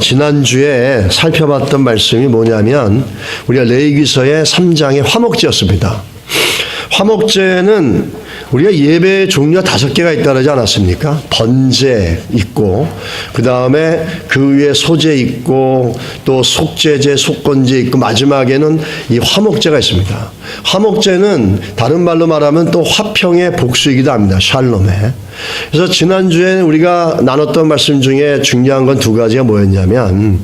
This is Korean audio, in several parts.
지난주에 살펴봤던 말씀이 뭐냐면 우리가 레위기서의 3장의 화목제였습니다. 화목제는 우리가 예배의 종류가 5개가 있다 그러지 않았습니까? 번제 있고, 그 다음에 그 위에 소제 있고, 또 속제제, 속건제 있고, 마지막에는 이 화목제가 있습니다. 화목제는 다른 말로 말하면 또 화평의 복수이기도 합니다. 샬롬에. 그래서 지난주에 우리가 나눴던 말씀 중에 중요한 건 2가지가 뭐였냐면,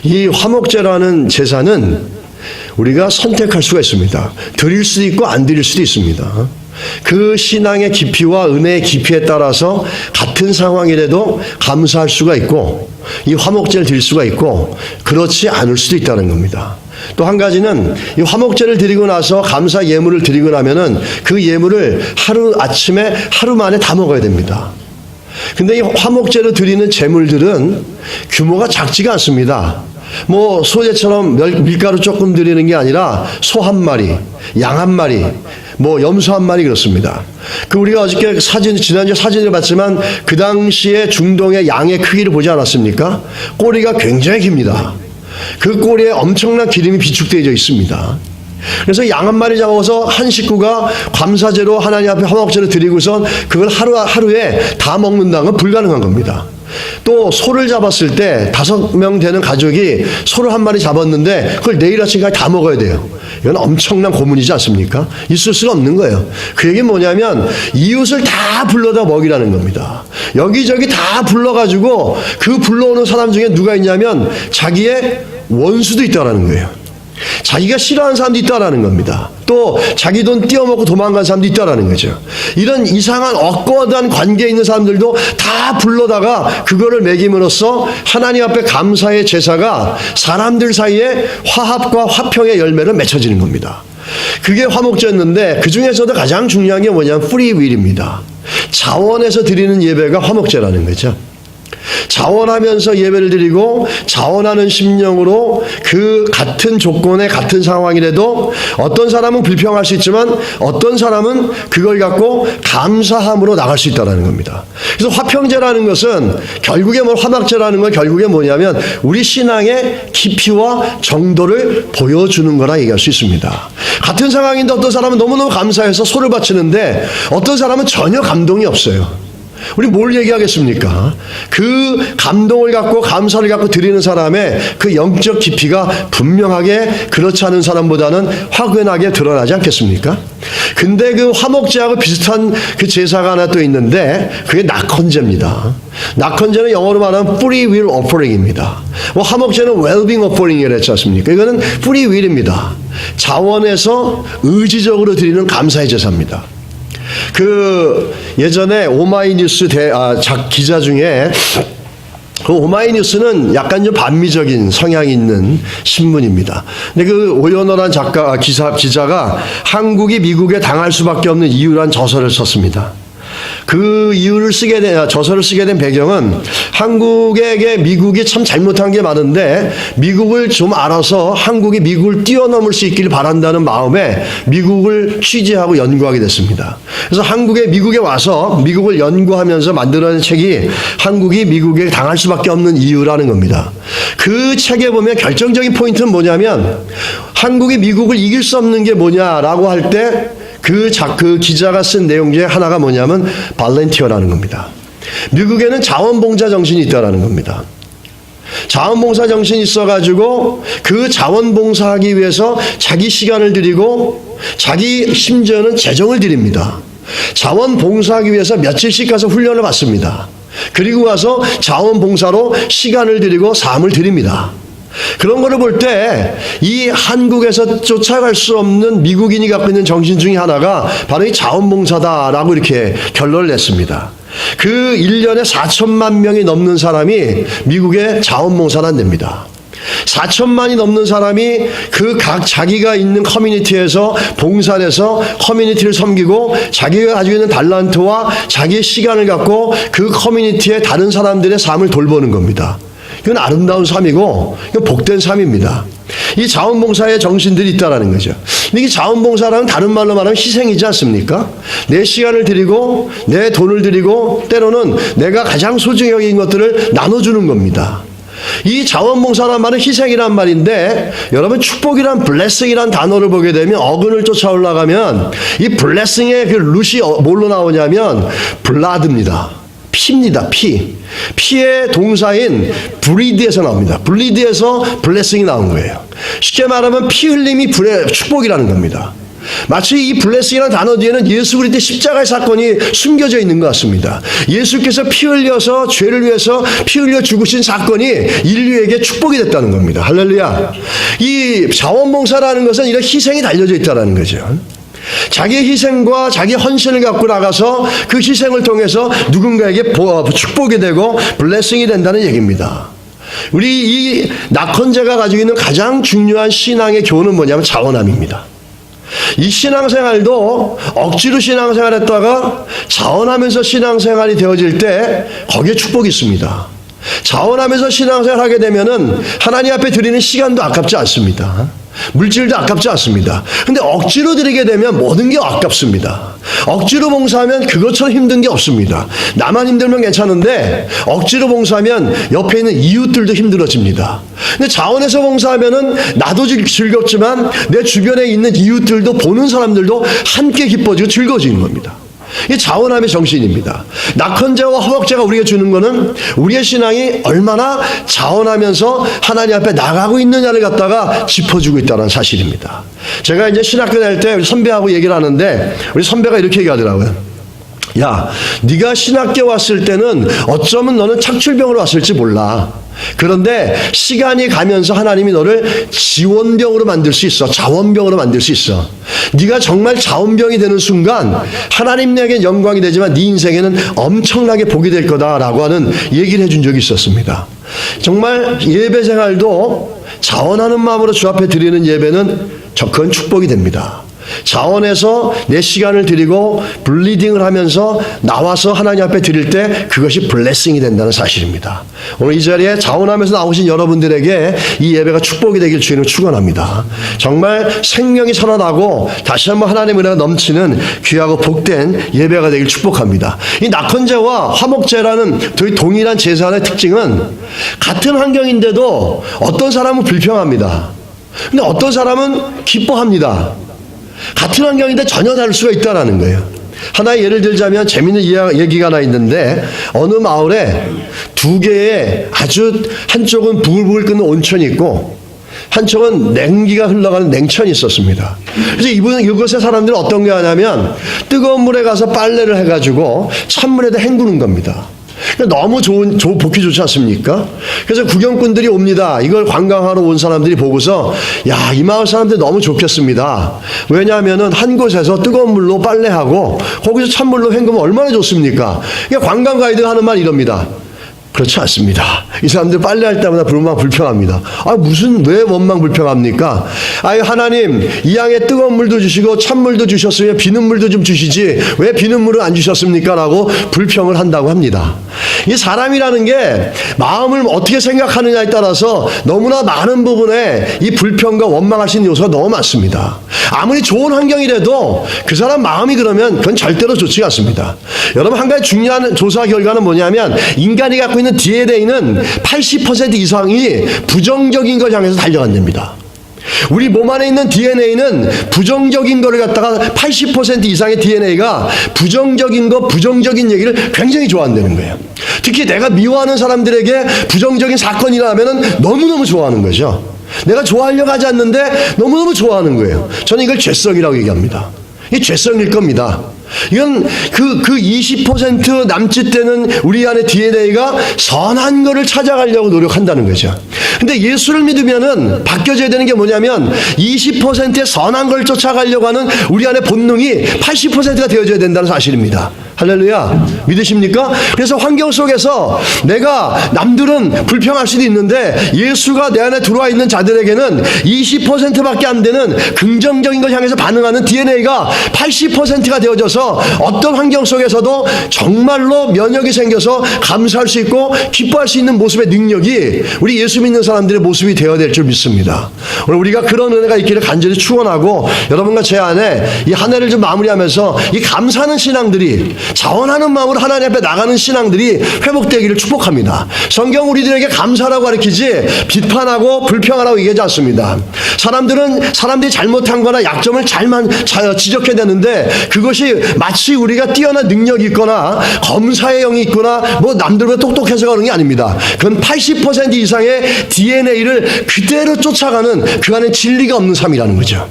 이 화목제라는 제사는 우리가 선택할 수가 있습니다. 드릴 수도 있고 안 드릴 수도 있습니다. 그 신앙의 깊이와 은혜의 깊이에 따라서 같은 상황이라도 감사할 수가 있고, 이 화목제를 드릴 수가 있고, 그렇지 않을 수도 있다는 겁니다. 또 한 가지는 이 화목제를 드리고 나서 감사 예물을 드리고 나면은 그 예물을 아침에 하루 만에 다 먹어야 됩니다. 근데 이 화목제로 드리는 제물들은 규모가 작지가 않습니다. 뭐 소제처럼 밀가루 조금 드리는 게 아니라 소 1마리, 양 1마리, 뭐 염소 1마리 그렇습니다. 우리가 어저께 지난주에 사진을 봤지만 그 당시에 중동의 양의 크기를 보지 않았습니까? 꼬리가 굉장히 깁니다. 그 꼬리에 엄청난 기름이 비축되어 있습니다. 그래서 양 1마리 잡아서 한 식구가 감사제로 하나님 앞에 화목제를 드리고선 그걸 하루에 다 먹는다는 건 불가능한 겁니다. 또 소를 잡았을 때 5명 되는 가족이 소를 1마리 잡았는데 그걸 내일 아침까지 다 먹어야 돼요. 이건 엄청난 고문이지 않습니까? 있을 수가 없는 거예요. 그 얘기는 뭐냐면 이웃을 다 불러다 먹이라는 겁니다. 여기저기 다 불러가지고 그 불러오는 사람 중에 누가 있냐면 자기의 원수도 있다라는 거예요. 자기가 싫어하는 사람도 있다라는 겁니다. 또 자기 돈 띄어먹고 도망간 사람도 있다라는 거죠. 이런 이상한 억울한 관계에 있는 사람들도 다 불러다가 그거를 먹임으로써 하나님 앞에 감사의 제사가 사람들 사이에 화합과 화평의 열매를 맺혀지는 겁니다. 그게 화목제였는데 그 중에서도 가장 중요한 게 뭐냐면 프리윌입니다. 자원해서 드리는 예배가 화목제라는 거죠. 자원하면서 예배를 드리고 자원하는 심령으로 그 같은 조건의 같은 상황이라도 어떤 사람은 불평할 수 있지만 어떤 사람은 그걸 갖고 감사함으로 나갈 수 있다는 겁니다. 그래서 화평제라는 것은 결국에 화목제라는 건 결국에 뭐냐면 우리 신앙의 깊이와 정도를 보여주는 거라 얘기할 수 있습니다. 같은 상황인데 어떤 사람은 너무너무 감사해서 소를 바치는데 어떤 사람은 전혀 감동이 없어요. 우리 뭘 얘기하겠습니까? 그 감동을 갖고 감사를 갖고 드리는 사람의 그 영적 깊이가 분명하게 그렇지 않은 사람보다는 확연하게 드러나지 않겠습니까? 근데 그 화목제하고 비슷한 그 제사가 하나 또 있는데 그게 낙헌제입니다. 낙헌제는 영어로 말하면 free will offering입니다. 화목제는 well-being offering이라고 했지 않습니까? 이거는 free will입니다. 자원해서 의지적으로 드리는 감사의 제사입니다. 예전에 오마이뉴스 기자 중에 그 오마이뉴스는 약간 좀 반미적인 성향이 있는 신문입니다. 근데 그 오연호란 기자가 한국이 미국에 당할 수밖에 없는 이유란 저서를 썼습니다. 그 이유를 저서를 쓰게 된 배경은 한국에게 미국이 참 잘못한 게 많은데 미국을 좀 알아서 한국이 미국을 뛰어넘을 수 있기를 바란다는 마음에 미국을 취재하고 연구하게 됐습니다. 그래서 미국에 와서 미국을 연구하면서 만들어낸 책이 한국이 미국에 당할 수밖에 없는 이유라는 겁니다. 그 책에 보면 결정적인 포인트는 뭐냐면 한국이 미국을 이길 수 없는 게 뭐냐라고 할 때 그 기자가 쓴 내용 중에 하나가 뭐냐면 발렌티어라는 겁니다. 미국에는 자원봉사 정신이 있다라는 겁니다. 자원봉사 정신이 있어가지고 그 자원봉사하기 위해서 자기 시간을 드리고 자기 심지어는 재정을 드립니다. 자원봉사하기 위해서 며칠씩 가서 훈련을 받습니다. 그리고 와서 자원봉사로 시간을 드리고 삶을 드립니다. 그런 거를 볼 때 이 한국에서 쫓아갈 수 없는 미국인이 갖고 있는 정신 중에 하나가 바로 이 자원봉사다라고 이렇게 결론을 냈습니다. 그 1년에 4천만 명이 넘는 사람이 미국의 자원봉사를 한답니다. 4천만이 넘는 사람이 자기가 있는 커뮤니티에서 봉사를 해서 커뮤니티를 섬기고 자기가 가지고 있는 달란트와 자기의 시간을 갖고 그 커뮤니티의 다른 사람들의 삶을 돌보는 겁니다. 이건 아름다운 삶이고 이건 복된 삶입니다. 이 자원봉사의 정신들이 있다라는 거죠. 근데 이 자원봉사라는 다른 말로 말하면 희생이지 않습니까? 내 시간을 드리고 내 돈을 드리고 때로는 내가 가장 소중히 여긴 것들을 나눠주는 겁니다. 이 자원봉사란 말은 희생이란 말인데 여러분 축복이란 blessing이란 단어를 보게 되면 어근을 쫓아 올라가면 이 blessing의 그 룻이 뭘로 나오냐면 blood입니다. 피입니다. 피의 동사인 bleed에서 나옵니다. bleed에서 blessing이 나온 거예요. 쉽게 말하면 피 흘림이 축복이라는 겁니다. 마치 이 블레싱이라는 단어 뒤에는 예수 그리스도의 십자가의 사건이 숨겨져 있는 것 같습니다. 예수께서 피 흘려서 죄를 위해서 피 흘려 죽으신 사건이 인류에게 축복이 됐다는 겁니다. 할렐루야. 이 자원봉사라는 것은 이런 희생이 달려져 있다는 거죠. 자기의 희생과 자기의 헌신을 갖고 나가서 그 희생을 통해서 누군가에게 축복이 되고 블레싱이 된다는 얘기입니다. 우리 이 낙헌제가 가지고 있는 가장 중요한 신앙의 교훈은 뭐냐면 자원함입니다. 이 신앙생활도 억지로 신앙생활했다가 자원하면서 신앙생활이 되어질 때 거기에 축복이 있습니다. 자원하면서 신앙생활하게 되면은 하나님 앞에 드리는 시간도 아깝지 않습니다. 물질도 아깝지 않습니다. 근데 억지로 드리게 되면 모든 게 아깝습니다. 억지로 봉사하면 그것처럼 힘든 게 없습니다. 나만 힘들면 괜찮은데 억지로 봉사하면 옆에 있는 이웃들도 힘들어집니다. 근데 자원해서 봉사하면은 나도 즐겁지만 내 주변에 있는 이웃들도 보는 사람들도 함께 기뻐지고 즐거워지는 겁니다. 이 자원함의 정신입니다. 낙헌제와 허벅제가 우리에게 주는 것은 우리의 신앙이 얼마나 자원하면서 하나님 앞에 나가고 있느냐를 갖다가 짚어주고 있다는 사실입니다. 제가 이제 신학교 다닐 때 우리 선배하고 얘기를 하는데 우리 선배가 이렇게 얘기하더라고요. 야, 네가 신학교 왔을 때는 어쩌면 너는 착출병으로 왔을지 몰라. 그런데 시간이 가면서 하나님이 너를 지원병으로 만들 수 있어. 자원병으로 만들 수 있어. 네가 정말 자원병이 되는 순간 하나님 내게 영광이 되지만 네 인생에는 엄청나게 복이 될 거다라고 하는 얘기를 해준 적이 있었습니다. 정말 예배 생활도 자원하는 마음으로 주 앞에 드리는 예배는 그건 축복이 됩니다. 자원해서 내 시간을 드리고 블리딩을 하면서 나와서 하나님 앞에 드릴 때 그것이 블레싱이 된다는 사실입니다. 오늘 이 자리에 자원하면서 나오신 여러분들에게 이 예배가 축복이 되길 주님을 축원합니다. 정말 생명이 살아나고 다시 한번 하나님의 은혜가 넘치는 귀하고 복된 예배가 되길 축복합니다. 이 낙헌제와 화목제라는 동일한 제사의 특징은 같은 환경인데도 어떤 사람은 불평합니다. 근데 어떤 사람은 기뻐합니다. 같은 환경인데 전혀 다를 수가 있다는 거예요. 하나의 예를 들자면 재미있는 얘기가 하나 있는데 어느 마을에 두 개의 아주 한쪽은 부글부글 끓는 온천이 있고 한쪽은 냉기가 흘러가는 냉천이 있었습니다. 그래서 이곳의 사람들은 어떤 게 하냐면 뜨거운 물에 가서 빨래를 해가지고 찬물에다 헹구는 겁니다. 너무 복이 좋지 않습니까? 그래서 구경꾼들이 옵니다. 이걸 관광하러 온 사람들이 보고서 야, 이 마을 사람들 너무 좋겠습니다. 왜냐하면은 한 곳에서 뜨거운 물로 빨래하고 거기서 찬물로 헹구면 얼마나 좋습니까? 그러니까 관광 가이드가 하는 말 이럽니다. 그렇지 않습니다. 이 사람들 빨래할 때마다 불평합니다. 왜 원망 불평합니까? 하나님, 이 양에 뜨거운 물도 주시고 찬물도 주셨으면 비는 물도 좀 주시지 왜 비는 물을 안 주셨습니까? 라고 불평을 한다고 합니다. 이 사람이라는 게 마음을 어떻게 생각하느냐에 따라서 너무나 많은 부분에 이 불평과 원망할 수 있는 요소가 너무 많습니다. 아무리 좋은 환경이라도 그 사람 마음이 그러면 그건 절대로 좋지가 않습니다. 여러분, 한 가지 중요한 조사 결과는 뭐냐면 인간이 갖고 있는 DNA는 80% 이상이 부정적인 걸 향해서 달려간답니다. 우리 몸 안에 있는 DNA는 부정적인 거를 갖다가 80% 이상의 DNA가 부정적인 얘기를 굉장히 좋아한다는 거예요. 특히 내가 미워하는 사람들에게 부정적인 사건이 나면은 너무너무 좋아하는 거죠. 내가 좋아하려고 하지 않는데 너무너무 좋아하는 거예요. 저는 이걸 죄성이라고 얘기합니다. 이 죄성일 겁니다. 이건 그 20% 남짓되는 우리 안에 DNA가 선한 거를 찾아가려고 노력한다는 거죠. 근데 예수를 믿으면은 바뀌어져야 되는 게 뭐냐면 20%의 선한 걸 쫓아가려고 하는 우리 안의 본능이 80%가 되어져야 된다는 사실입니다. 할렐루야. 믿으십니까? 그래서 환경 속에서 내가 남들은 불평할 수도 있는데 예수가 내 안에 들어와 있는 자들에게는 20%밖에 안 되는 긍정적인 걸 향해서 반응하는 DNA가 80%가 되어져서 어떤 환경 속에서도 정말로 면역이 생겨서 감사할 수 있고 기뻐할 수 있는 모습의 능력이 우리 예수 믿는 사람들의 모습이 되어야 될 줄 믿습니다. 오늘 우리가 그런 은혜가 있기를 간절히 축원하고 여러분과 제 안에 이 한 해를 좀 마무리하면서 이 감사하는 신앙들이 자원하는 마음으로 하나님 앞에 나가는 신앙들이 회복되기를 축복합니다. 성경 우리들에게 감사라고 가르치지 비판하고 불평하라고 얘기하지 않습니다. 사람들이 잘못한 거나 약점을 지적해내는데 그것이 마치 우리가 뛰어난 능력이 있거나 검사의 영이 있거나 뭐 남들보다 똑똑해서 그런 게 아닙니다. 그건 80% 이상의 DNA를 그대로 쫓아가는 그 안에 진리가 없는 삶이라는 거죠.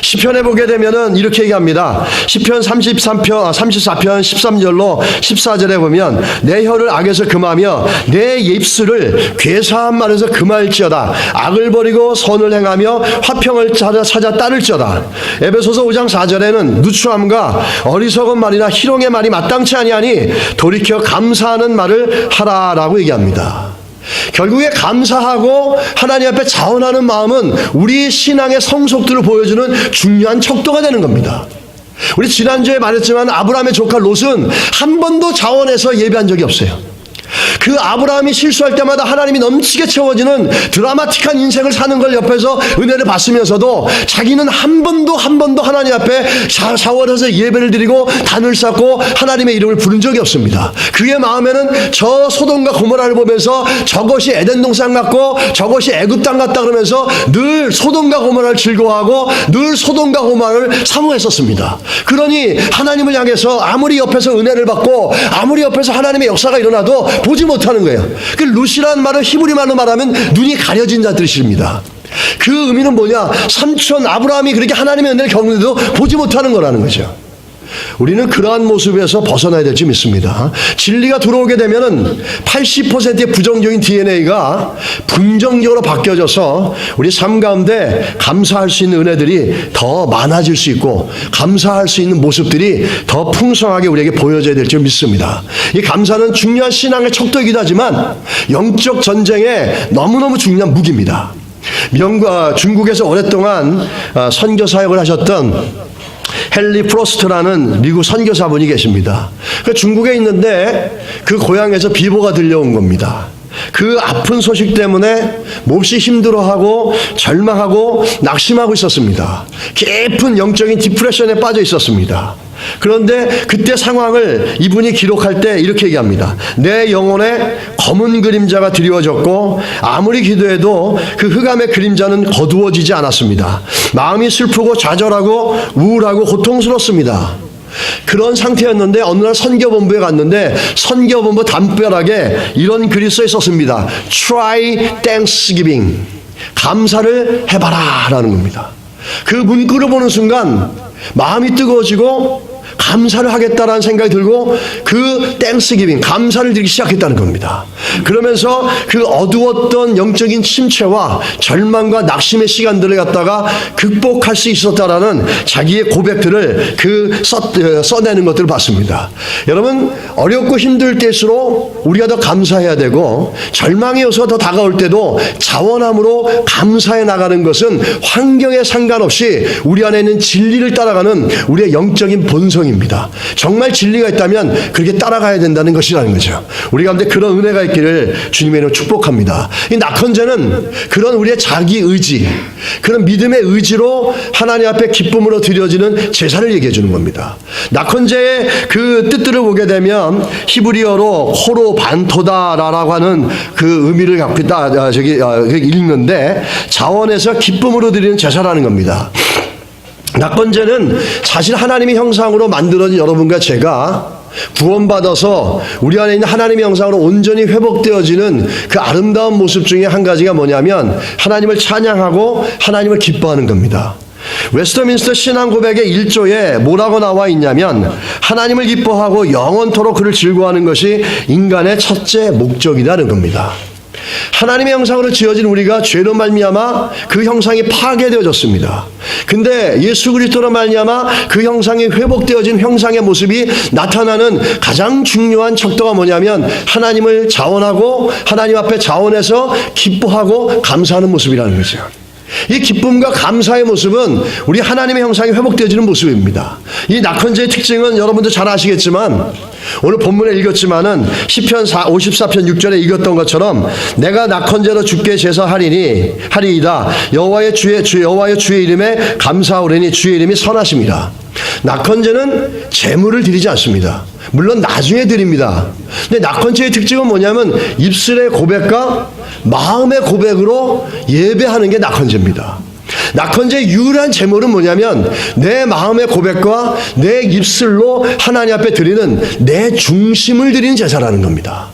시편에 보게 되면은 이렇게 얘기합니다. 시편 34편 13절로 14절에 보면 내 혀를 악에서 금하며 내 입술을 괴사한 말에서 금할지어다. 악을 버리고 선을 행하며 화평을 찾아 따를지어다. 에베소서 5장 4절에는 누추함과 어리석은 말이나 희롱의 말이 마땅치 아니하니 돌이켜 감사하는 말을 하라라고 얘기합니다. 결국에 감사하고 하나님 앞에 자원하는 마음은 우리 신앙의 성숙들을 보여주는 중요한 척도가 되는 겁니다. 우리 지난주에 말했지만 아브라함의 조카 롯은 한 번도 자원해서 예배한 적이 없어요. 그 아브라함이 실수할 때마다 하나님이 넘치게 채워지는 드라마틱한 인생을 사는 걸 옆에서 은혜를 받으면서도 자기는 한 번도 하나님 앞에 자원해서 예배를 드리고 단을 쌓고 하나님의 이름을 부른 적이 없습니다. 그의 마음에는 저 소돔과 고모라를 보면서 저것이 에덴 동산 같고 저것이 애굽 땅 같다 그러면서 늘 소돔과 고모라를 즐거워하고 늘 소돔과 고모라를 사모했었습니다. 그러니 하나님을 향해서 아무리 옆에서 은혜를 받고 아무리 옆에서 하나님의 역사가 일어나도 보지 못하는 거예요. 그 루시라는 말은 히브리 말로 말하면 눈이 가려진 자 뜻입니다. 그 의미는 뭐냐? 삼촌 아브라함이 그렇게 하나님의 은혜를 겪는데도 보지 못하는 거라는 거죠. 우리는 그러한 모습에서 벗어나야 될 줄 믿습니다. 진리가 들어오게 되면은 80%의 부정적인 DNA가 긍정적으로 바뀌어져서 우리 삶 가운데 감사할 수 있는 은혜들이 더 많아질 수 있고 감사할 수 있는 모습들이 더 풍성하게 우리에게 보여져야 될 줄 믿습니다. 이 감사는 중요한 신앙의 척도이기도 하지만 영적 전쟁에 너무너무 중요한 무기입니다. 중국에서 오랫동안 선교 사역을 하셨던 헨리 프로스트라는 미국 선교사분이 계십니다. 중국에 있는데 그 고향에서 비보가 들려온 겁니다. 그 아픈 소식 때문에 몹시 힘들어하고 절망하고 낙심하고 있었습니다. 깊은 영적인 디프레션에 빠져 있었습니다. 그런데 그때 상황을 이분이 기록할 때 이렇게 얘기합니다. 내 영혼에 검은 그림자가 드리워졌고 아무리 기도해도 그 흑암의 그림자는 거두어지지 않았습니다. 마음이 슬프고 좌절하고 우울하고 고통스럽습니다. 그런 상태였는데 어느 날 선교본부에 갔는데 선교본부 담벼락에 이런 글이 써 있었습니다. Try Thanksgiving. 감사를 해봐라 라는 겁니다. 그 문구를 보는 순간 마음이 뜨거워지고 감사를 하겠다라는 생각이 들고 그 땡스기빙 감사를 드리기 시작했다는 겁니다. 그러면서 그 어두웠던 영적인 침체와 절망과 낙심의 시간들을 갖다가 극복할 수 있었다라는 자기의 고백들을 써내는 것들을 봤습니다. 여러분 어렵고 힘들 때일수록 우리가 더 감사해야 되고 절망의 요소가 더 다가올 때도 자원함으로 감사해 나가는 것은 환경에 상관없이 우리 안에 있는 진리를 따라가는 우리의 영적인 본성입니다. 정말 진리가 있다면 그렇게 따라가야 된다는 것이라는 거죠. 우리 가운데 그런 은혜가 있기를 주님의 이름으로 축복합니다. 이 낙헌제는 그런 우리의 자기 의지, 그런 믿음의 의지로 하나님 앞에 기쁨으로 드려지는 제사를 얘기해 주는 겁니다. 낙헌제의 그 뜻들을 보게 되면 히브리어로 호로 반토다라고 하는 그 의미를 갖고 있다, 읽는데 자원에서 기쁨으로 드리는 제사라는 겁니다. 낙헌제는 사실 하나님의 형상으로 만들어진 여러분과 제가 구원받아서 우리 안에 있는 하나님의 형상으로 온전히 회복되어지는 그 아름다운 모습 중에 한 가지가 뭐냐면 하나님을 찬양하고 하나님을 기뻐하는 겁니다. 웨스트민스터 신앙고백의 1조에 뭐라고 나와 있냐면 하나님을 기뻐하고 영원토록 그를 즐거워하는 것이 인간의 첫째 목적이라는 겁니다. 하나님의 형상으로 지어진 우리가 죄로 말미암아 그 형상이 파괴되어졌습니다. 근데 예수 그리스도로 말미암아 그 형상이 회복되어진 형상의 모습이 나타나는 가장 중요한 척도가 뭐냐면 하나님을 자원하고 하나님 앞에 자원해서 기뻐하고 감사하는 모습이라는 거죠. 이 기쁨과 감사의 모습은 우리 하나님의 형상이 회복되어지는 모습입니다. 이 낙헌제의 특징은 여러분도 잘 아시겠지만 오늘 본문에 읽었지만은 시편 54편 6절에 읽었던 것처럼 내가 낙헌제로 주께 제사하리이다. 여호와의 주의 이름에 감사하오리니 주의 이름이 선하십니다. 낙헌제는 제물을 드리지 않습니다. 물론 나중에 드립니다. 근데 낙헌제의 특징은 뭐냐면 입술의 고백과 마음의 고백으로 예배하는 게 낙헌제입니다. 낙헌제의 유일한 제물은 뭐냐면 내 마음의 고백과 내 입술로 하나님 앞에 드리는 내 중심을 드리는 제사라는 겁니다.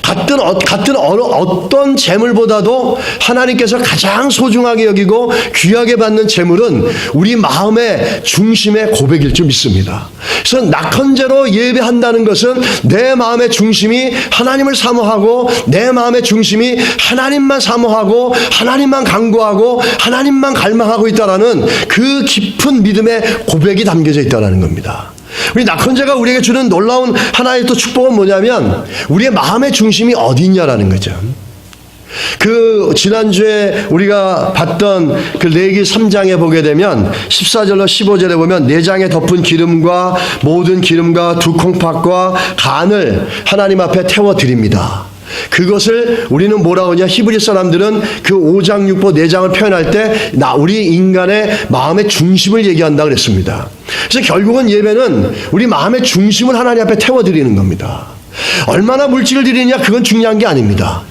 같은 어떤 제물보다도 하나님께서 가장 소중하게 여기고 귀하게 받는 제물은 우리 마음의 중심의 고백일 줄 믿습니다. 그래서 낙헌제로 예배한다는 것은 내 마음의 중심이 하나님을 사모하고 내 마음의 중심이 하나님만 사모하고 하나님만 간구하고 하나님만 갈망하고 있다라는 그 깊은 믿음의 고백이 담겨져 있다는 겁니다. 우리 낙헌제가 우리에게 주는 놀라운 하나의 또 축복은 뭐냐면 우리의 마음의 중심이 어디 있냐라는 거죠. 지난주에 우리가 봤던 레위기 3장에 보게 되면 14절로 15절에 보면 내장에 덮은 기름과 모든 기름과 두 콩팥과 간을 하나님 앞에 태워드립니다. 그것을 우리는 뭐라고 하냐, 히브리 사람들은 그 5장 6보 4장을 표현할 때 우리 인간의 마음의 중심을 얘기한다 그랬습니다. 그래서 결국은 예배는 우리 마음의 중심을 하나님 앞에 태워드리는 겁니다. 얼마나 물질을 드리느냐 그건 중요한 게 아닙니다.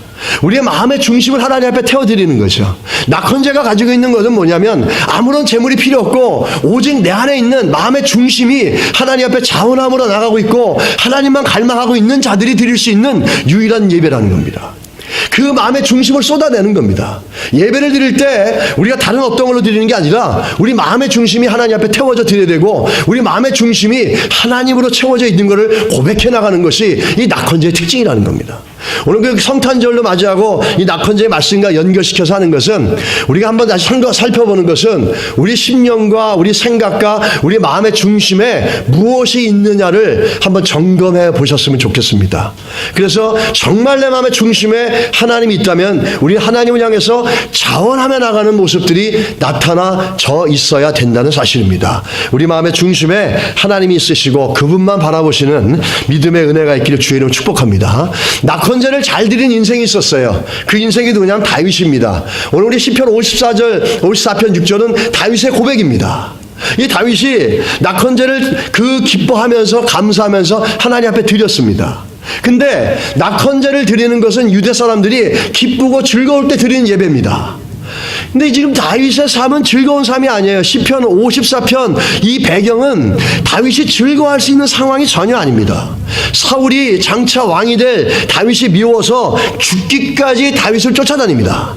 우리의 마음의 중심을 하나님 앞에 태워드리는 거죠. 낙헌제가 가지고 있는 것은 뭐냐면 아무런 재물이 필요 없고 오직 내 안에 있는 마음의 중심이 하나님 앞에 자원함으로 나가고 있고 하나님만 갈망하고 있는 자들이 드릴 수 있는 유일한 예배라는 겁니다. 그 마음의 중심을 쏟아내는 겁니다. 예배를 드릴 때 우리가 다른 어떤 걸로 드리는 게 아니라 우리 마음의 중심이 하나님 앞에 태워져 드려야 되고 우리 마음의 중심이 하나님으로 채워져 있는 것을 고백해 나가는 것이 이 낙헌제의 특징이라는 겁니다. 오늘 그 성탄절로 맞이하고 이 낙헌제의 말씀과 연결시켜서 하는 것은 우리가 한번 다시 살펴보는 것은 우리 심령과 우리 생각과 우리 마음의 중심에 무엇이 있느냐를 한번 점검해 보셨으면 좋겠습니다. 그래서 정말 내 마음의 중심에 하나님이 있다면 우리 하나님을 향해서 자원하며 나가는 모습들이 나타나져 있어야 된다는 사실입니다. 우리 마음의 중심에 하나님이 있으시고 그분만 바라보시는 믿음의 은혜가 있기를 주의 이름으로 축복합니다. 낙헌제를 잘 드린 인생이 있었어요. 그 인생이 누구냐면 다윗입니다. 오늘 우리 시편 54편 6절은 다윗의 고백입니다. 이 다윗이 낙헌제를 기뻐하면서 감사하면서 하나님 앞에 드렸습니다. 근데 낙헌제를 드리는 것은 유대 사람들이 기쁘고 즐거울 때 드리는 예배입니다. 근데 지금 다윗의 삶은 즐거운 삶이 아니에요. 시편 54편 이 배경은 다윗이 즐거워할 수 있는 상황이 전혀 아닙니다. 사울이 장차 왕이 될 다윗이 미워서 죽기까지 다윗을 쫓아다닙니다.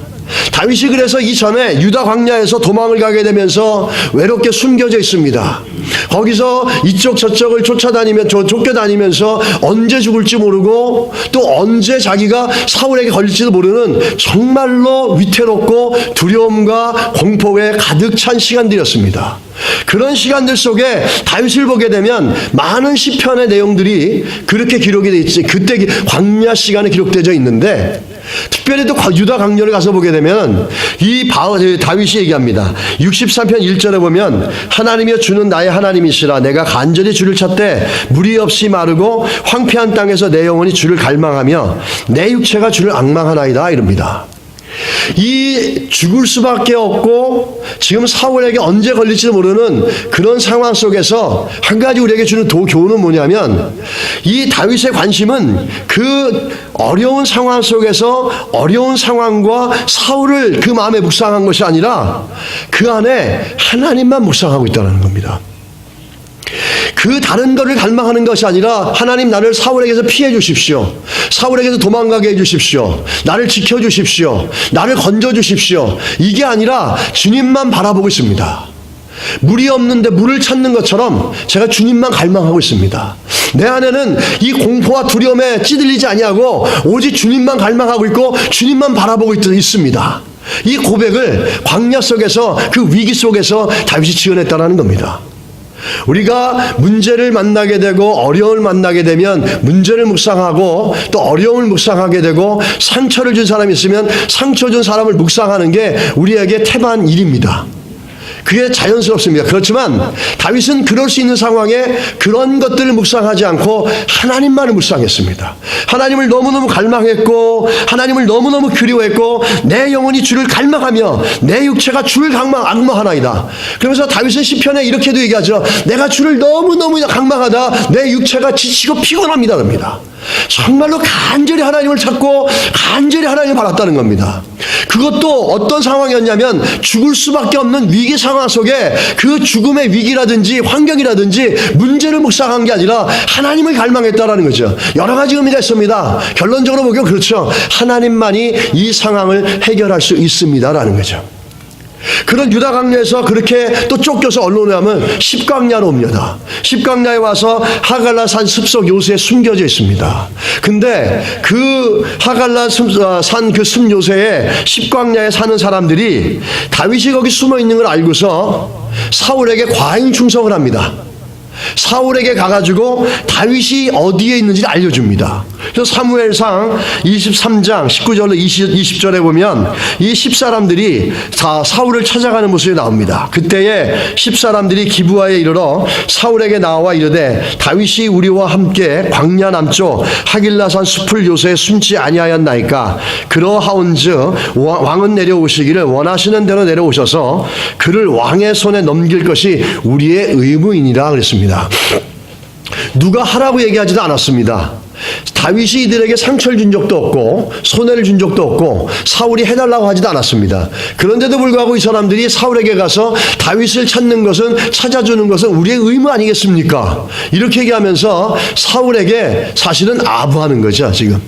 다윗이 그래서 이전에 유다 광야에서 도망을 가게 되면서 외롭게 숨겨져 있습니다. 거기서 이쪽 저쪽을 쫓겨다니면서 언제 죽을지 모르고 또 언제 자기가 사울에게 걸릴지도 모르는 정말로 위태롭고 두려움과 공포에 가득 찬 시간들이었습니다. 그런 시간들 속에 다윗을 보게 되면 많은 시편의 내용들이 그렇게 기록이 되어 있지. 그때 광야 시간에 기록되어 있는데 특별히 또 유다 강렬에 가서 보게 되면 다윗이 얘기합니다. 63편 1절에 보면 하나님이여 주는 나의 하나님이시라 내가 간절히 주를 찾되 물이 없이 마르고 황폐한 땅에서 내 영혼이 주를 갈망하며 내 육체가 주를 앙망하나이다 이럽니다. 이 죽을 수밖에 없고 지금 사울에게 언제 걸릴지도 모르는 그런 상황 속에서 한 가지 우리에게 주는 교훈은 뭐냐면 이 다윗의 관심은 그 어려운 상황 속에서 어려운 상황과 사울을 그 마음에 묵상한 것이 아니라 그 안에 하나님만 묵상하고 있다는 겁니다. 그 다른 것을 갈망하는 것이 아니라 하나님 나를 사울에게서 피해 주십시오. 사울에게서 도망가게 해 주십시오. 나를 지켜 주십시오. 나를 건져 주십시오. 이게 아니라 주님만 바라보고 있습니다. 물이 없는데 물을 찾는 것처럼 제가 주님만 갈망하고 있습니다. 내 안에는 이 공포와 두려움에 찌들리지 아니하고 오직 주님만 갈망하고 있고 주님만 바라보고 있습니다. 이 고백을 광야 속에서 그 위기 속에서 다윗이 지어냈다는 겁니다. 우리가 문제를 만나게 되고 어려움을 만나게 되면 문제를 묵상하고 또 어려움을 묵상하게 되고 상처를 준 사람이 있으면 상처 준 사람을 묵상하는 게 우리에게 태반 일입니다. 그게 자연스럽습니다. 그렇지만 다윗은 그럴 수 있는 상황에 그런 것들을 묵상하지 않고 하나님만을 묵상했습니다. 하나님을 너무너무 갈망했고 하나님을 너무너무 그리워했고 내 영혼이 주를 갈망하며 내 육체가 주를 악망하나이다. 그러면서 다윗은 시편에 이렇게도 얘기하죠. 내가 주를 너무너무 갈망하다 내 육체가 지치고 피곤합니다. 그럽니다. 정말로 간절히 하나님을 찾고 간절히 하나님을 바랐다는 겁니다. 그것도 어떤 상황이었냐면 죽을 수밖에 없는 위기 상황 속에 그 죽음의 위기라든지 환경이라든지 문제를 묵상한 게 아니라 하나님을 갈망했다라는 거죠. 여러 가지 의미가 있습니다. 결론적으로 보면 그렇죠. 하나님만이 이 상황을 해결할 수 있습니다라는 거죠. 그런 유다 강야에서 그렇게 또 쫓겨서 언론에 하면 십강야로 옵니다. 십강야에 와서 하갈라 산 습속 요새에 숨겨져 있습니다. 근데 그 하갈라 산 그 숲 요새에 십강야에 사는 사람들이 다윗이 거기 숨어 있는 걸 알고서 사울에게 과잉 충성을 합니다. 사울에게 가가지고 다윗이 어디에 있는지를 알려줍니다. 그래서 사무엘상 23장 19절로 20절에 보면 이 10사람들이 다 사울을 찾아가는 모습이 나옵니다. 그때에 10사람들이 기브아에 이르러 사울에게 나와 이르되 다윗이 우리와 함께 광야 남쪽 하길라산 숲을 요새에 숨지 아니하였나이까. 그러하온즉 왕은 내려오시기를 원하시는 대로 내려오셔서 그를 왕의 손에 넘길 것이 우리의 의무이니라 그랬습니다. 누가 하라고 얘기하지도 않았습니다. 다윗이 이들에게 상처를 준 적도 없고 손해를 준 적도 없고 사울이 해달라고 하지도 않았습니다. 그런데도 불구하고 이 사람들이 사울에게 가서 다윗을 찾아주는 것은 우리의 의무 아니겠습니까? 이렇게 얘기하면서 사울에게 사실은 아부하는 거죠. 지금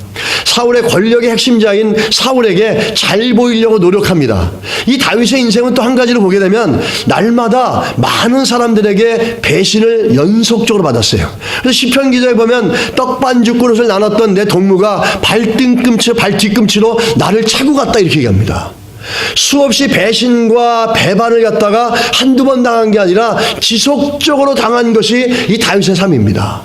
사울의 권력의 핵심자인 사울에게 잘 보이려고 노력합니다. 이 다윗의 인생은 또 한 가지로 보게 되면 날마다 많은 사람들에게 배신을 연속적으로 받았어요. 그래서 시편 기자에 보면 떡반죽 그릇을 나눴던 내 동무가 발뒤꿈치로 나를 차고 갔다 이렇게 얘기합니다. 수없이 배신과 배반을 갖다가 한두 번 당한 게 아니라 지속적으로 당한 것이 이 다윗의 삶입니다.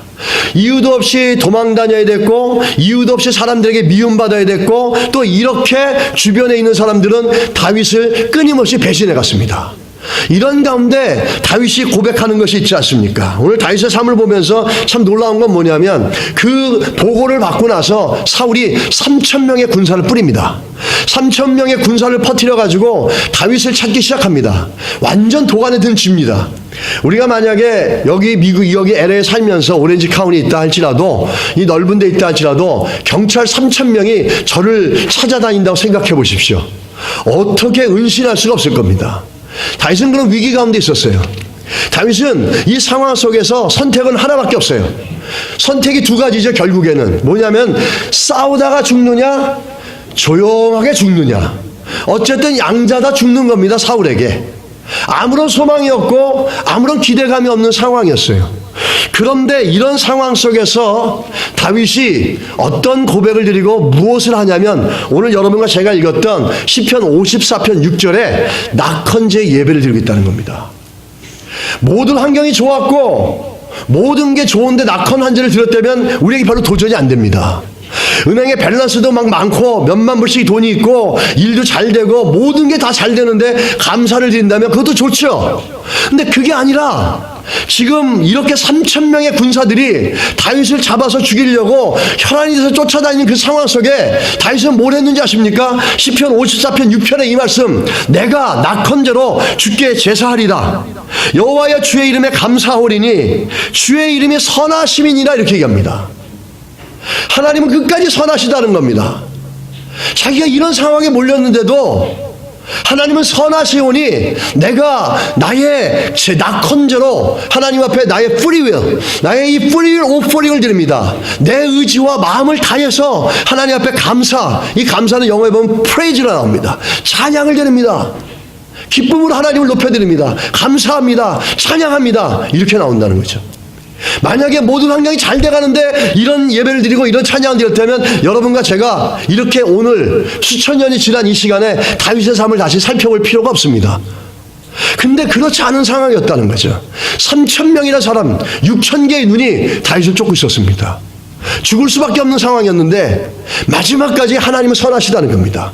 이유도 없이 도망 다녀야 됐고 이유도 없이 사람들에게 미움받아야 됐고 또 이렇게 주변에 있는 사람들은 다윗을 끊임없이 배신해 갔습니다. 이런 가운데 다윗이 고백하는 것이 있지 않습니까? 오늘 다윗의 삶을 보면서 참 놀라운 건 뭐냐면 그 보고를 받고 나서 사울이 3,000명의 군사를 뿌립니다. 3,000명의 군사를 퍼뜨려 가지고 다윗을 찾기 시작합니다. 완전 도간에 든 쥐입니다. 우리가 만약에 여기 미국 여기 LA에 살면서 오렌지 카운티 있다 할지라도 이 넓은 데 있다 할지라도 경찰 3,000명이 저를 찾아다닌다고 생각해 보십시오. 어떻게 은신할 수가 없을 겁니다. 다윗은 그런 위기 가운데 있었어요. 다윗은 이 상황 속에서 선택은 하나밖에 없어요. 선택이 두 가지죠. 결국에는 뭐냐면 싸우다가 죽느냐 조용하게 죽느냐. 어쨌든 양자 다 죽는 겁니다. 사울에게 아무런 소망이 없고 아무런 기대감이 없는 상황이었어요. 그런데 이런 상황 속에서 다윗이 어떤 고백을 드리고 무엇을 하냐면 오늘 여러분과 제가 읽었던 시편 54편 6절에 낙헌제 예배를 드리고 있다는 겁니다. 모든 환경이 좋았고 모든 게 좋은데 낙헌 한제를 드렸다면 우리에게 별로 도전이 안 됩니다. 은행에 밸런스도 막 많고 몇만 불씩 돈이 있고 일도 잘 되고 모든 게 다 잘 되는데 감사를 드린다면 그것도 좋죠. 근데 그게 아니라 지금 이렇게 3,000명의 군사들이 다윗을 잡아서 죽이려고 혈안이 돼서 쫓아다니는 그 상황 속에 다윗은 뭘 했는지 아십니까? 시편 54편 6편의 이 말씀, 내가 낙헌제로 주께 제사하리라. 여호와여 주의 이름에 감사하오리니 주의 이름이 선하심이니라 이렇게 얘기합니다. 하나님은 끝까지 선하시다는 겁니다. 자기가 이런 상황에 몰렸는데도 하나님은 선하시오니 내가 나의 제 낙헌제로 하나님 앞에 나의 프리윌, 나의 이 프리윌 오퍼링을 드립니다. 내 의지와 마음을 다해서 하나님 앞에 감사, 이 감사는 영어에 보면 프레이즈라 나옵니다. 찬양을 드립니다. 기쁨으로 하나님을 높여드립니다. 감사합니다. 찬양합니다. 이렇게 나온다는 거죠. 만약에 모든 환경이 잘 돼가는데 이런 예배를 드리고 이런 찬양을 드렸다면 여러분과 제가 이렇게 오늘 수천 년이 지난 이 시간에 다윗의 삶을 다시 살펴볼 필요가 없습니다. 근데 그렇지 않은 상황이었다는 거죠. 3,000명이라는 사람 6,000개의 눈이 다윗을 쫓고 있었습니다. 죽을 수밖에 없는 상황이었는데 마지막까지 하나님은 선하시다는 겁니다.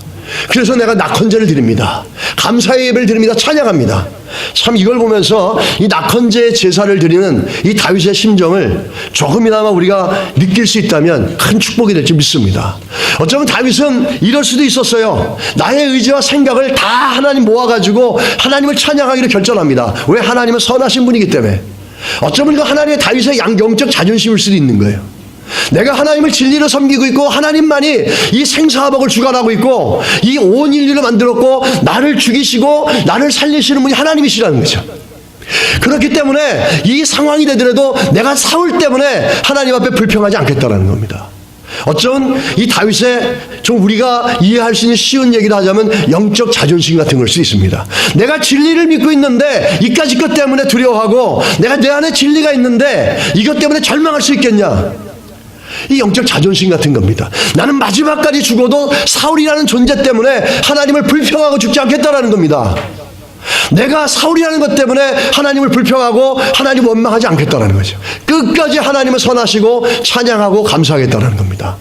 그래서 내가 낙헌제를 드립니다. 감사의 예배를 드립니다. 찬양합니다. 참 이걸 보면서 이 낙헌제의 제사를 드리는 이 다윗의 심정을 조금이나마 우리가 느낄 수 있다면 큰 축복이 될 줄 믿습니다. 어쩌면 다윗은 이럴 수도 있었어요. 나의 의지와 생각을 다 하나님 모아가지고 하나님을 찬양하기로 결정합니다. 왜? 하나님은 선하신 분이기 때문에. 어쩌면 이거 하나님의 다윗의 영적 자존심일 수도 있는 거예요. 내가 하나님을 진리로 섬기고 있고 하나님만이 이 생사화복을 주관하고 있고 이 온 인류를 만들었고 나를 죽이시고 나를 살리시는 분이 하나님이시라는 거죠. 그렇기 때문에 이 상황이 되더라도 내가 사울 때문에 하나님 앞에 불평하지 않겠다라는 겁니다. 어쩌면 이 다윗의 좀 우리가 이해할 수 있는 쉬운 얘기를 하자면 영적 자존심 같은 걸 수 있습니다. 내가 진리를 믿고 있는데 이까짓 것 때문에 두려워하고 내가 내 안에 진리가 있는데 이것 때문에 절망할 수 있겠냐? 이 영적 자존심 같은 겁니다. 나는 마지막까지 죽어도 사울이라는 존재 때문에 하나님을 불평하고 죽지 않겠다라는 겁니다. 내가 사울이라는 것 때문에 하나님을 불평하고 하나님 원망하지 않겠다라는 거죠. 끝까지 하나님을 선하시고 찬양하고 감사하겠다라는 겁니다.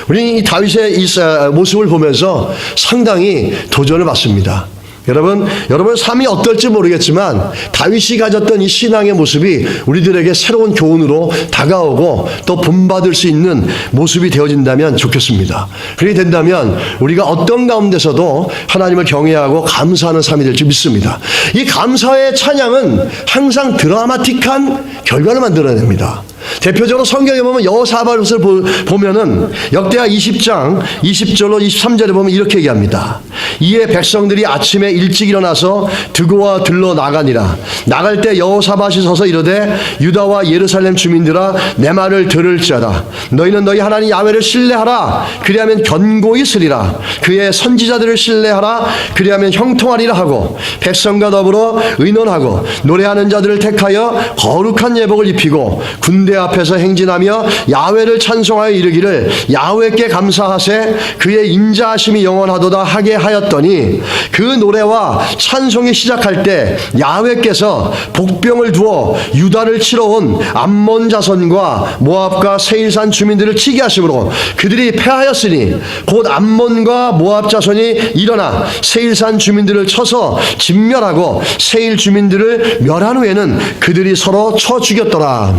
우리는 이 다윗의 이 모습을 보면서 상당히 도전을 받습니다. 여러분 삶이 어떨지 모르겠지만 다윗이 가졌던 이 신앙의 모습이 우리들에게 새로운 교훈으로 다가오고 또 본받을 수 있는 모습이 되어진다면 좋겠습니다. 그렇게 된다면 우리가 어떤 가운데서도 하나님을 경외하고 감사하는 삶이 될 줄 믿습니다. 이 감사의 찬양은 항상 드라마틱한 결과를 만들어냅니다. 대표적으로 성경에 보면 여호사밧을 보면은 역대하 20장 20절로 23절에 보면 이렇게 얘기합니다. 이에 백성들이 아침에 일찍 일어나서 드고와 들러 나가니라. 나갈 때 여호사밧이 서서 이르되 유다와 예루살렘 주민들아 내 말을 들을지어다. 너희는 너희 하나님 야훼를 신뢰하라. 그리하면 견고히 쓰리라. 그의 선지자들을 신뢰하라. 그리하면 형통하리라 하고 백성과 더불어 의논하고 노래하는 자들을 택하여 거룩한 예복을 입히고 군대 앞에서 행진하며 야훼를 찬송하여 이르기를 야훼께 감사하세 그의 인자하심이 영원하도다 하게 하였더니 그 노래와 찬송이 시작할 때 야훼께서 복병을 두어 유다를 치러 온 암몬 자손과 모압과 세일산 주민들을 치게 하심으로 그들이 패하였으니 곧 암몬과 모압 자손이 일어나 세일산 주민들을 쳐서 진멸하고 세일 주민들을 멸한 후에는 그들이 서로 쳐 죽였더라.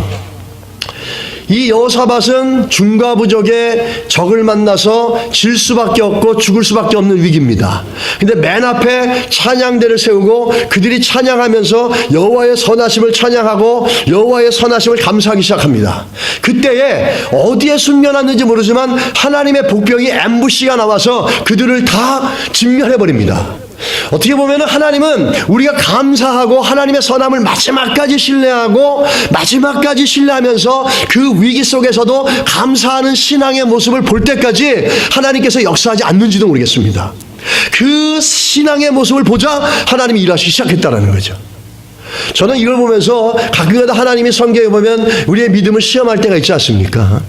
이 여호사밧은 중과부족의 적을 만나서 질 수밖에 없고 죽을 수밖에 없는 위기입니다. 근데 맨 앞에 찬양대를 세우고 그들이 찬양하면서 여호와의 선하심을 찬양하고 여호와의 선하심을 감사하기 시작합니다. 그때에 어디에 숨겨놨는지 모르지만 하나님의 복병이 엠부시가 나와서 그들을 다 진멸해버립니다. 어떻게 보면 하나님은 우리가 감사하고 하나님의 선함을 마지막까지 신뢰하고 마지막까지 신뢰하면서 그 위기 속에서도 감사하는 신앙의 모습을 볼 때까지 하나님께서 역사하지 않는지도 모르겠습니다. 그 신앙의 모습을 보자 하나님이 일하시기 시작했다는 거죠. 저는 이걸 보면서 가끔가다 하나님이 성경에 보면 우리의 믿음을 시험할 때가 있지 않습니까?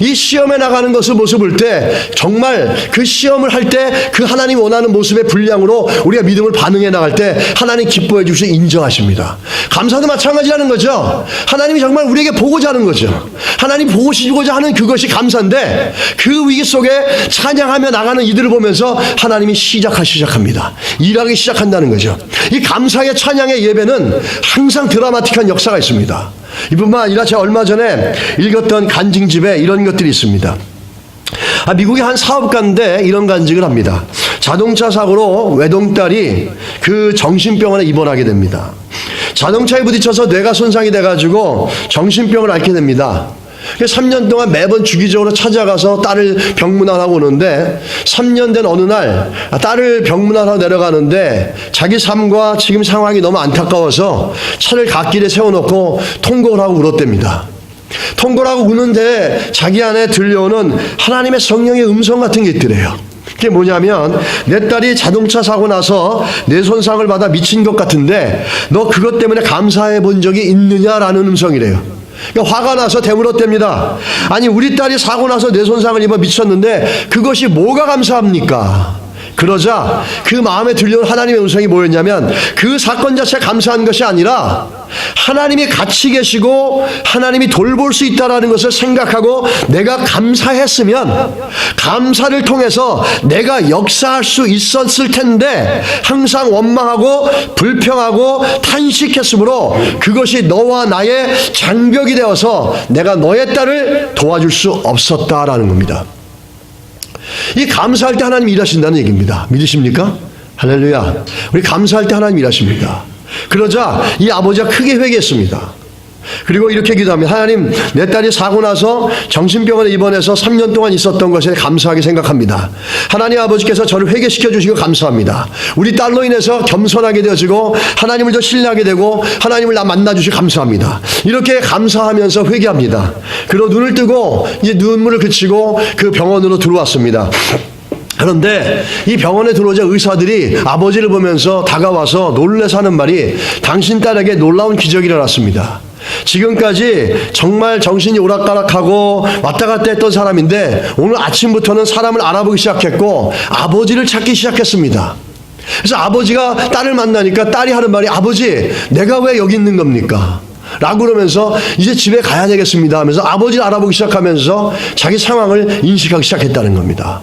이 시험에 나가는 것을 모습을 볼 때 정말 그 시험을 할 때 그 하나님 원하는 모습의 분량으로 우리가 믿음을 반응해 나갈 때 하나님 기뻐해 주시고 인정하십니다. 감사도 마찬가지라는 거죠. 하나님이 정말 우리에게 보고자 하는 거죠. 하나님 보시고자 하는 그것이 감사인데 그 위기 속에 찬양하며 나가는 이들을 보면서 하나님이 시작합니다. 일하기 시작한다는 거죠. 이 감사의 찬양의 예배는 항상 드라마틱한 역사가 있습니다. 이뿐만 아니라 제가 얼마 전에 읽었던 간증집에 이런 것들이 있습니다. 미국의 한 사업가인데 이런 간증을 합니다. 자동차 사고로 외동딸이 그 정신병원에 입원하게 됩니다. 자동차에 부딪혀서 뇌가 손상이 돼가지고 정신병을 앓게 됩니다. 3년 동안 매번 주기적으로 찾아가서 딸을 병문안하고 오는데 3년 된 어느 날 딸을 병문안하고 내려가는데 자기 삶과 지금 상황이 너무 안타까워서 차를 갓길에 세워놓고 통곡을 하고 울었답니다. 통곡을 하고 우는데 자기 안에 들려오는 하나님의 성령의 음성 같은 게 있더래요. 그게 뭐냐면 내 딸이 자동차 사고 나서 뇌 손상을 받아 미친 것 같은데 너 그것 때문에 감사해 본 적이 있느냐라는 음성이래요. 그러니까 화가 나서 되물었답니다. 아니 우리 딸이 사고 나서 뇌 손상을 입어 미쳤는데 그것이 뭐가 감사합니까? 그러자 그 마음에 들려온 하나님의 음성이 뭐였냐면 그 사건 자체가 감사한 것이 아니라 하나님이 같이 계시고 하나님이 돌볼 수 있다는 것을 생각하고 내가 감사했으면 감사를 통해서 내가 역사할 수 있었을 텐데 항상 원망하고 불평하고 탄식했으므로 그것이 너와 나의 장벽이 되어서 내가 너의 딸을 도와줄 수 없었다라는 겁니다. 이 감사할 때 하나님 일하신다는 얘기입니다. 믿으십니까? 할렐루야. 우리 감사할 때 하나님 일하십니다. 그러자 이 아버지가 크게 회개했습니다. 그리고 이렇게 기도합니다. 하나님, 내 딸이 사고 나서 정신병원에 입원해서 3년 동안 있었던 것에 감사하게 생각합니다. 하나님 아버지께서 저를 회개시켜 주시고 감사합니다. 우리 딸로 인해서 겸손하게 되어지고 하나님을 더 신뢰하게 되고 하나님을 나 만나주시고 감사합니다. 이렇게 감사하면서 회개합니다. 그리고 눈을 뜨고 이제 눈물을 그치고 그 병원으로 들어왔습니다. 그런데 이 병원에 들어오자 의사들이 아버지를 보면서 다가와서 놀라서 하는 말이 당신 딸에게 놀라운 기적이 일어났습니다. 지금까지 정말 정신이 오락가락하고 왔다 갔다 했던 사람인데 오늘 아침부터는 사람을 알아보기 시작했고 아버지를 찾기 시작했습니다. 그래서 아버지가 딸을 만나니까 딸이 하는 말이 아버지 내가 왜 여기 있는 겁니까? 라고 그러면서 이제 집에 가야 되겠습니다 하면서 아버지를 알아보기 시작하면서 자기 상황을 인식하기 시작했다는 겁니다.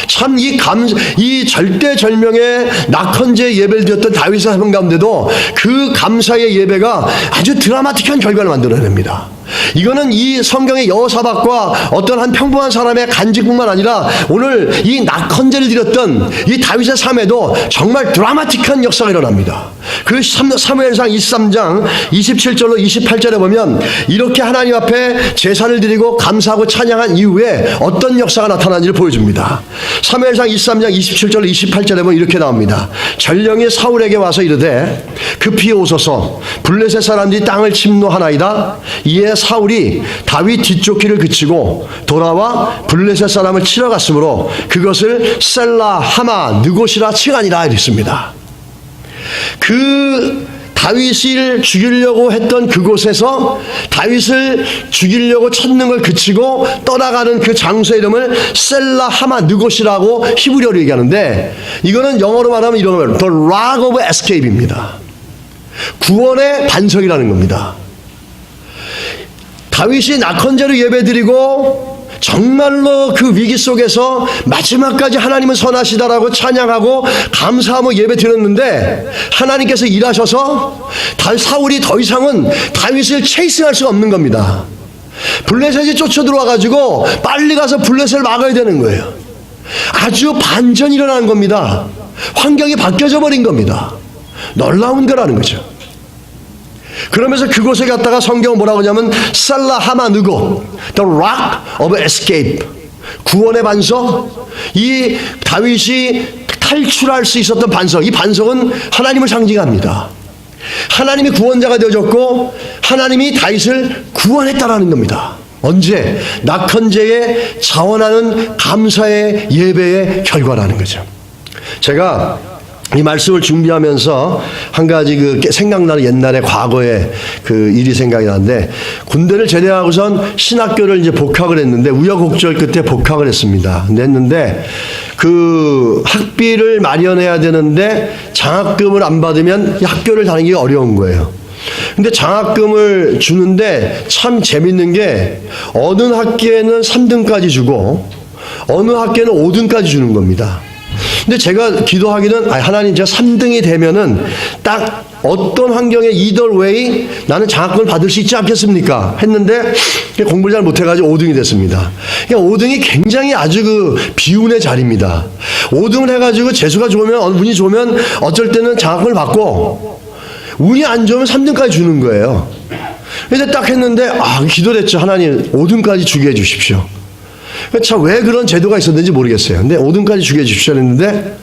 참 이 절대절명의 낙헌제 예배를 드렸던 다윗의 삶 가운데도 그 감사의 예배가 아주 드라마틱한 결과를 만들어냅니다. 이거는 이 성경의 여호사밧과 어떤 한 평범한 사람의 간증뿐만 아니라 오늘 이 낙헌제를 드렸던 이 다윗의 삶에도 정말 드라마틱한 역사가 일어납니다. 그 사무엘상 23장 27절로 28절에 보면 이렇게 하나님 앞에 제사를 드리고 감사하고 찬양한 이후에 어떤 역사가 나타나는지를 보여줍니다. 사무엘상 23장 27절로 28절에 보면 이렇게 나옵니다. 전령이 사울에게 와서 이르되 급히 오소서 블레셋 사람들이 땅을 침노하나이다. 이에 사울이 다윗 뒷쫓기를 그치고 돌아와 블레셋 사람을 치러 갔으므로 그것을 셀라 하마 느곳이라 칭하니라 이랬습니다. 그 다윗을 죽이려고 했던 그곳에서 다윗을 죽이려고 찾는 걸 그치고 떠나가는 그 장소의 이름을 셀라 하마 느곳이라고 히브리어로 얘기하는데 이거는 영어로 말하면 이런 거예요. The Rock of Escape입니다. 구원의 반석이라는 겁니다. 다윗이 낙헌제로 예배드리고 정말로 그 위기 속에서 마지막까지 하나님은 선하시다라고 찬양하고 감사하며 예배드렸는데 하나님께서 일하셔서 사울이 더 이상은 다윗을 체이스할 수가 없는 겁니다. 블레셋이 쫓아 들어와가지고 빨리 가서 블레셋을 막아야 되는 거예요. 아주 반전이 일어나는 겁니다. 환경이 바뀌어져 버린 겁니다. 놀라운 거라는 거죠. 그러면서 그곳에 갔다가 성경은 뭐라고 하냐면 살라 하마 느고 The Rock of Escape 구원의 반석, 이 다윗이 탈출할 수 있었던 반석, 이 반석은 하나님을 상징합니다. 하나님이 구원자가 되어졌고 하나님이 다윗을 구원했다라는 겁니다. 언제? 낙헌제에 자원하는 감사의 예배의 결과라는 거죠. 제가 이 말씀을 준비하면서 한 가지 생각나는 옛날의 과거의 그 일이 생각이 나는데 군대를 제대하고선 신학교를 이제 복학을 했는데 우여곡절 끝에 복학을 했습니다. 했는데 그 학비를 마련해야 되는데 장학금을 안 받으면 이 학교를 다니기 어려운 거예요. 근데 장학금을 주는데 참 재밌는 게 어느 학기에는 3등까지 주고 어느 학기에는 5등까지 주는 겁니다. 근데 제가 기도하기는 하나님 제가 3등이 되면은 딱 어떤 환경에 either way 나는 장학금을 받을 수 있지 않겠습니까? 했는데 공부를 잘 못해가지고 5등이 됐습니다. 그러니까 5등이 굉장히 아주 비운의 자리입니다. 5등을 해가지고 재수가 좋으면 운이 좋으면 어쩔 때는 장학금을 받고 운이 안 좋으면 3등까지 주는 거예요. 그래서 딱 했는데 기도를 했죠. 하나님 5등까지 주게 해주십시오. 참 왜 그런 제도가 있었는지 모르겠어요. 근데 5등까지 주게 해주십시오 했는데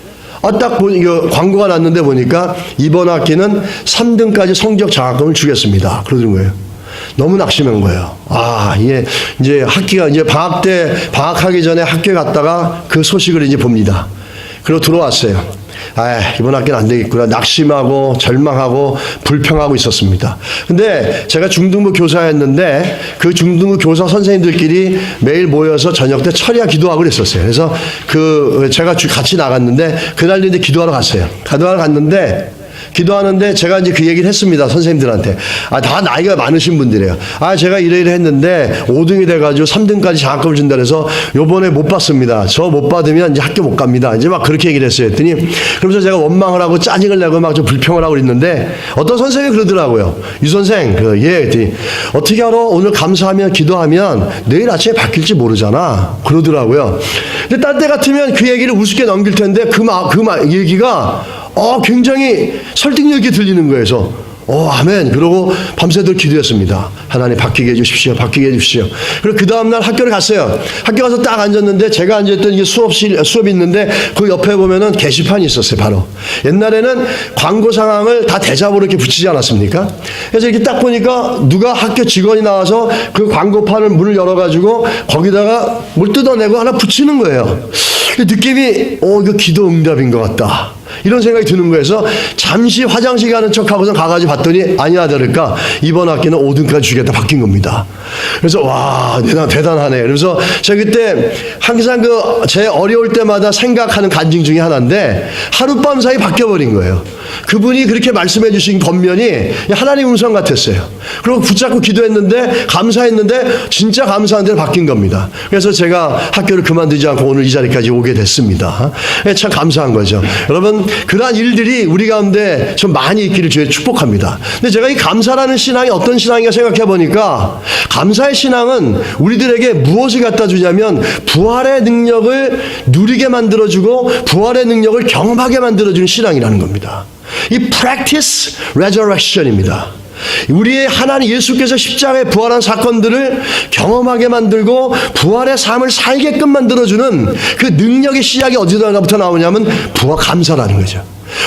딱 이거 광고가 났는데 보니까 이번 학기는 3등까지 성적 장학금을 주겠습니다. 그러는 거예요. 너무 낙심한 거예요. 이게 이제 학기가 이제 방학 때 방학하기 전에 학교에 갔다가 그 소식을 이제 봅니다. 그리고 들어왔어요. 이번 학기는 안 되겠구나. 낙심하고 절망하고 불평하고 있었습니다. 근데 제가 중등부 교사였는데 그 중등부 교사 선생님들끼리 매일 모여서 저녁 때 철야 기도하고 그랬었어요. 그래서 제가 같이 나갔는데 그날 이제 기도하러 갔어요. 기도하는데 제가 이제 그 얘기를 했습니다. 선생님들한테. 다 나이가 많으신 분들이에요. 제가 이래 했는데 5등이 돼가지고 3등까지 장학금을 준다 그래서 요번에 못 받습니다. 저 못 받으면 이제 학교 못 갑니다. 이제 막 그렇게 얘기를 했어요. 했더니 그러면서 제가 원망을 하고 짜증을 내고 막 좀 불평을 하고 있는데 어떤 선생님이 그러더라고요. 유 선생, 했더니 어떻게 알아? 오늘 감사하면 기도하면 내일 아침에 바뀔지 모르잖아. 그러더라고요. 근데 딴 때 같으면 그 얘기를 우습게 넘길 텐데 그 얘기가 굉장히 설득력이 들리는 거예요. 그래서 아멘. 그러고 밤새도록 기도했습니다. 하나님 바뀌게 해주십시오. 바뀌게 해주십시오. 그리고 그 다음날 학교를 갔어요. 학교 가서 딱 앉았는데 제가 앉았던 이게 수업이 있는데 그 옆에 보면은 게시판이 있었어요. 바로. 옛날에는 광고 상황을 다 대잡으로 이렇게 붙이지 않았습니까? 그래서 이렇게 딱 보니까 누가 학교 직원이 나와서 그 광고판을 문을 열어가지고 거기다가 뭘 뜯어내고 하나 붙이는 거예요. 느낌이 이거 기도 응답인 것 같다. 이런 생각이 드는 거여서 잠시 화장실 가는 척하고서 가가지고 봤더니 아니야 다를까 이번 학기는 5등까지 주겠다 바뀐 겁니다. 그래서 와 대단하네. 그래서 제가 그때 항상 제 어려울 때마다 생각하는 간증 중에 하나인데 하룻밤 사이 바뀌어버린 거예요. 그분이 그렇게 말씀해 주신 겉면이 하나님 음성 같았어요. 그리고 붙잡고 기도했는데 감사했는데 진짜 감사한 대로 바뀐 겁니다. 그래서 제가 학교를 그만두지 않고 오늘 이 자리까지 오게 됐습니다. 참 감사한 거죠. 여러분 그러한 일들이 우리 가운데 좀 많이 있기를 주의 축복합니다. 근데 제가 이 감사라는 신앙이 어떤 신앙인가 생각해 보니까 감사의 신앙은 우리들에게 무엇을 갖다 주냐면 부활의 능력을 누리게 만들어주고 부활의 능력을 경험하게 만들어주는 신앙이라는 겁니다. 이 practice resurrection입니다. 우리의 하나님 예수께서 십자가에 부활한 사건들을 경험하게 만들고 부활의 삶을 살게끔 만들어주는 그 능력의 시작이 어디서부터 나오냐면 감사라는 거죠.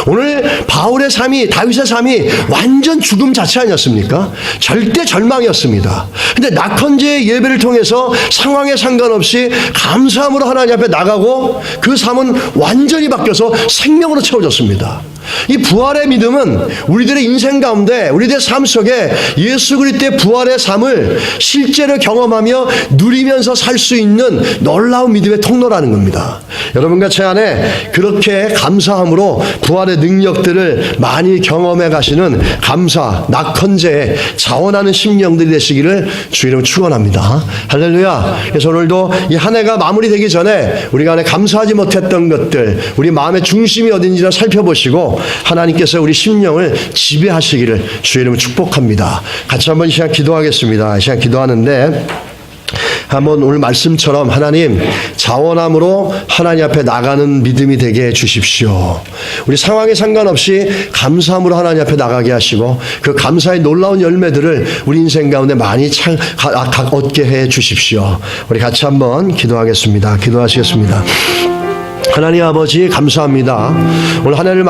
오늘 바울의 삶이 다윗의 삶이 완전 죽음 자체 아니었습니까? 절대 절망이었습니다. 근데 낙헌제의 예배를 통해서 상황에 상관없이 감사함으로 하나님 앞에 나가고 그 삶은 완전히 바뀌어서 생명으로 채워졌습니다. 이 부활의 믿음은 우리들의 인생 가운데 우리들의 삶 속에 예수 그리스도의 부활의 삶을 실제로 경험하며 누리면서 살 수 있는 놀라운 믿음의 통로라는 겁니다. 여러분과 제 안에 그렇게 감사함으로 부활의 능력들을 많이 경험해 가시는 감사, 낙헌제에 자원하는 심령들이 되시기를 주 이름으로 축원합니다. 할렐루야. 그래서 오늘도 이 한 해가 마무리되기 전에 우리가 안에 감사하지 못했던 것들 우리 마음의 중심이 어딘지를 살펴보시고 하나님께서 우리 심령을 지배하시기를 주의 이름으로 축복합니다. 같이 한번 이 시간 기도하겠습니다. 이 시간 기도하는데 한번 오늘 말씀처럼 하나님 자원함으로 하나님 앞에 나가는 믿음이 되게 해주십시오. 우리 상황에 상관없이 감사함으로 하나님 앞에 나가게 하시고 그 감사의 놀라운 열매들을 우리 인생 가운데 많이 얻게 해 주십시오. 우리 같이 한번 기도하겠습니다. 기도하시겠습니다. 하나님 아버지 감사합니다. 오늘 하나님을